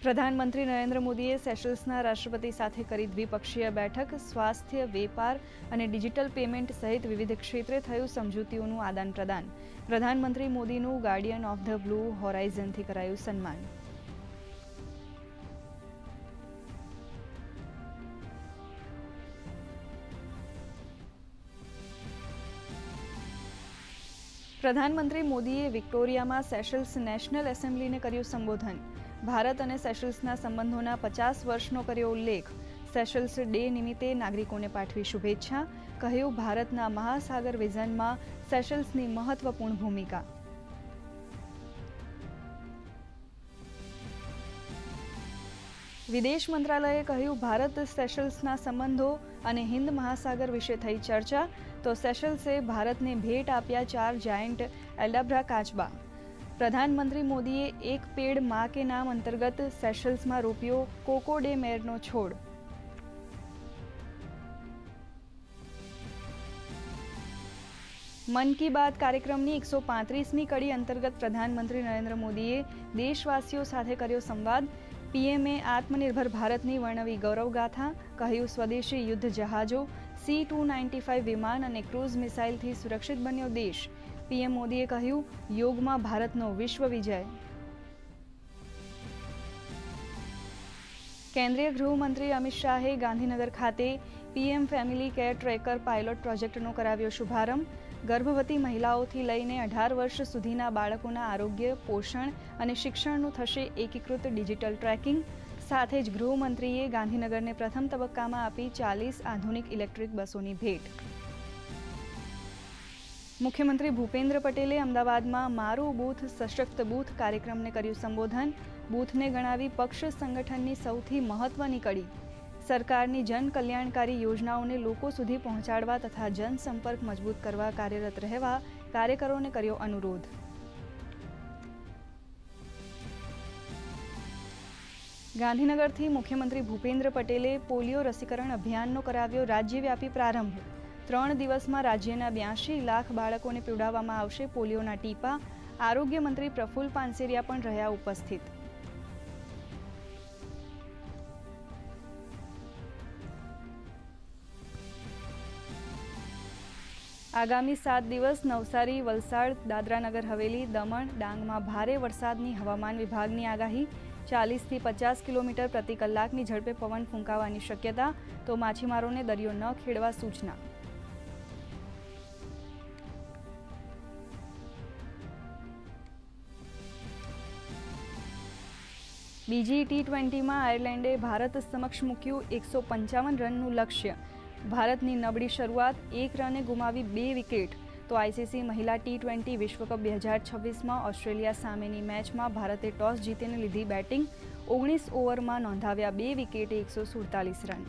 પ્રધાનમંત્રી નરેન્દ્ર મોદીએ સેશલ્સના રાષ્ટ્રપતિ સાથે કરી દ્વિપક્ષીય બેઠક. સ્વાસ્થ્ય, વેપાર અને ડિજિટલ પેમેન્ટ સહિત વિવિધ ક્ષેત્રે થયું સમજૂતીઓનું આદાન પ્રદાન. પ્રધાનમંત્રી મોદીનું ગાર્ડિયન ઓફ ધ બ્લુ હોરાઇઝનથી કરાયું સન્માન. પ્રધાનમંત્રી મોદીએ વિક્ટોરિયામાં સેશલ્સ નેશનલ એસેમ્બલીને કર્યું સંબોધન. ભારત અને સેશલ્સના સંબંધોના 50 વર્ષનો કર્યો ઉલ્લેખ. સેશલ્સ ડે નિમિત્તે નાગરિકોને પાઠવી શુભેચ્છા. કહ્યું, ભારતના મહાસાગર વિઝનમાં સેશલ્સની મહત્વપૂર્ણ ભૂમિકા. વિદેશ મંત્રાલયે કહ્યું, ભારત સેશલ્સના સંબંધો અને હિન્દ મહાસાગર વિશે થઈ ચર્ચા. તો સેશલ્સે ભારતને ભેટ આપ્યા 4 જાયન્ટ એલ્ડાબ્રા કાચબા. પ્રધાનમંત્રી મોદીએ એક પેડ માં કે નામ અંતર્ગત સેશલ્સમાં રોપ્યો કોકો ડે મેરનો છોડ. મન કી બાત કાર્યક્રમની 135મી કડી અંતર્ગત પ્રધાનમંત્રી નરેન્દ્ર મોદીએ દેશવાસીઓ સાથે કર્યો સંવાદ. પીએમએ આત્મનિર્ભર ભારતની વર્ણવી ગૌરવગાથા. કહ્યું, સ્વદેશી યુદ્ધ જહાજો, C-295 વિમાન અને ક્રૂઝ મિસાઇલથી સુરક્ષિત બન્યો દેશ. પીએમ મોદીએ કહ્યું, યોગમાં ભારતનો વિશ્વ વિજય. કેન્દ્રીય ગૃહમંત્રી અમિત શાહે ગાંધીનગર ખાતે PM family care tracker pilot પ્રોજેક્ટનો કરાવ્યો શુભારંભ. ગર્ભવતી મહિલાઓથી લઈને 18 વર્ષ સુધીના બાળકોના આરોગ્ય, પોષણ અને શિક્ષણનું થશે એકીકૃત ડિજિટલ ટ્રેકિંગ. સાથે જ ગૃહમંત્રીએ ગાંધીનગરને પ્રથમ તબક્કામાં આપી 40 આધુનિક ઇલેક્ટ્રિક બસોની ભેટ. મુખ્યમંત્રી ભૂપેન્દ્ર પટેલે અમદાવાદમાં મારું બૂથ સશક્ત બૂથ કાર્યક્રમને કર્યું સંબોધન. બૂથને ગણાવી પક્ષ સંગઠનની સૌથી મહત્વની કડી. સરકારની જન કલ્યાણકારી યોજનાઓને લોકો સુધી પહોંચાડવા તથા જનસંપર્ક મજબૂત કરવા કાર્યરત રહેવા કાર્યકરોને કર્યો અનુરોધ. ગાંધીનગરથી મુખ્યમંત્રી ભૂપેન્દ્ર પટેલે પોલિયો રસીકરણ અભિયાનનો કરાવ્યો રાજ્યવ્યાપી પ્રારંભ. 3 દિવસમાં રાજ્યના 82 લાખ બાળકોને પીવડાવવામાં આવશે પોલિયોના ટીપા. આરોગ્ય મંત્રી પ્રફુલ્લ પાનસેરિયા પણ રહ્યા ઉપસ્થિત. આગામી 7 દિવસ નવસારી, વલસાડ, દાદરાનગર હવેલી, દમણ, ડાંગમાં ભારે વરસાદની હવામાન વિભાગની આગાહી. 40થી 50 કિલોમીટર પ્રતિ કલાકની ઝડપે પવન ફૂંકાવાની શક્યતા. તો માછીમારોને દરિયો ન ખેડવા સૂચના. બીજી T20માં આયર્લેન્ડે ભારત સમક્ષ મૂક્યું 155 રનનું લક્ષ્ય. ભારતની નબળી શરૂઆત, 1 રને ગુમાવી 2 વિકેટ. તો આઈસીસી મહિલા T20 વિશ્વકપ 2026માં ઓસ્ટ્રેલિયા સામેની મેચમાં ભારતે ટોસ જીતીને લીધી બેટિંગ. 19 ઓવરમાં નોંધાવ્યા 2 વિકેટે 147 રન.